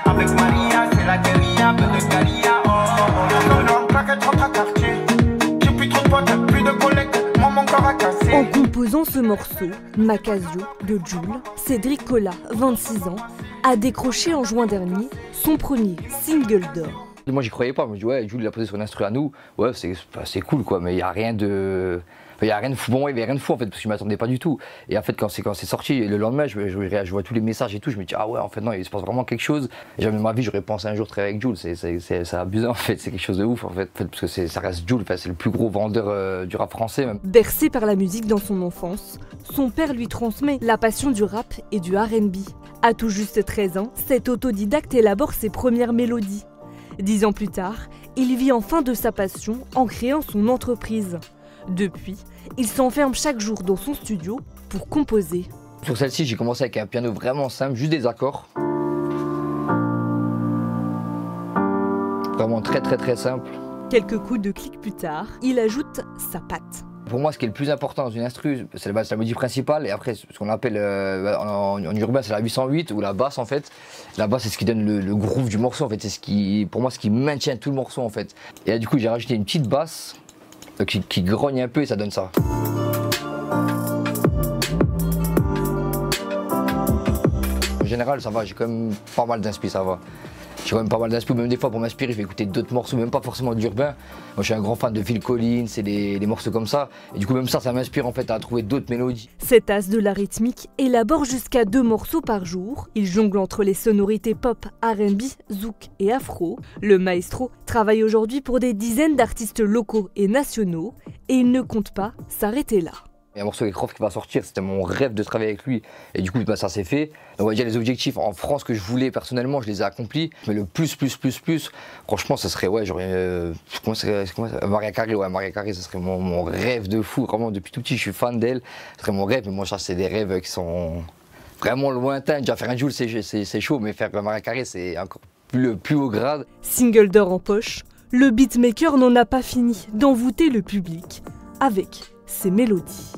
Avec Maria, c'est la guérilla, peu de Galia. Non, claquette, rentre à quartier. J'ai plus trop de potes, plus de collègues. Moi, mon corps a cassé. En composant ce morceau, Macasio de Jul, Cédric Cola, 26 ans, a décroché en juin dernier son premier single d'or. Moi j'y croyais pas, je me dis ouais, Jul il a posé son instru à nous, ouais c'est cool quoi, mais il n'y a rien de... Il n'y a rien de fou, bon, il n'y avait rien de fou en fait, parce que je ne m'attendais pas du tout. Et en fait, quand c'est sorti, le lendemain, je vois tous les messages et tout, je me dis, ah ouais, en fait, non, il se passe vraiment quelque chose. Et jamais de ma vie, j'aurais pensé un jour travailler avec Jul, c'est abusant en fait, c'est quelque chose de ouf en fait, parce que ça reste Jul, c'est le plus gros vendeur du rap français même. Bercé par la musique dans son enfance, son père lui transmet la passion du rap et du R&B. À tout juste 13 ans, cet autodidacte élabore ses premières mélodies. 10 ans plus tard, il vit enfin de sa passion en créant son entreprise. Depuis, il s'enferme chaque jour dans son studio pour composer. Sur celle-ci, j'ai commencé avec un piano vraiment simple, juste des accords. Vraiment très simple. Quelques coups de clic plus tard, il ajoute sa patte. Pour moi, ce qui est le plus important dans une instru, c'est la mélodie principale, et après, ce qu'on appelle en urbain, c'est la 808 ou la basse en fait. La basse, c'est ce qui donne le groove du morceau en fait, c'est ce qui, pour moi, ce qui maintient tout le morceau en fait. Et là, du coup, j'ai rajouté une petite basse qui grogne un peu et ça donne ça. En général, ça va, j'ai quand même pas mal d'inspi, ça va. J'ai quand même pas mal d'inspi, même des fois pour m'inspirer, je vais écouter d'autres morceaux, même pas forcément d'urbain. Moi je suis un grand fan de Phil Collins et des morceaux comme ça. Et du coup même ça m'inspire en fait à trouver d'autres mélodies. Cet as de la rythmique élabore jusqu'à 2 morceaux par jour. Il jongle entre les sonorités pop, R&B, zouk et afro. Le maestro travaille aujourd'hui pour des dizaines d'artistes locaux et nationaux. Et il ne compte pas s'arrêter là. Il y a un morceau avec Rof qui va sortir, c'était mon rêve de travailler avec lui. Et du coup, ça s'est fait. Donc, on va dire les objectifs en France que je voulais personnellement, je les ai accomplis. Mais le plus, franchement, ça serait, ouais, j'aurais. Maria Carey, ouais, Maria Carey, ça serait mon rêve de fou. Vraiment, depuis tout petit, je suis fan d'elle. Ce serait mon rêve, mais moi, ça, c'est des rêves qui sont vraiment lointains. Déjà, faire un Jul, c'est chaud, mais faire Maria Carey, c'est encore le plus haut grade. Single d'or en poche, le beatmaker n'en a pas fini d'envoûter le public avec ses mélodies.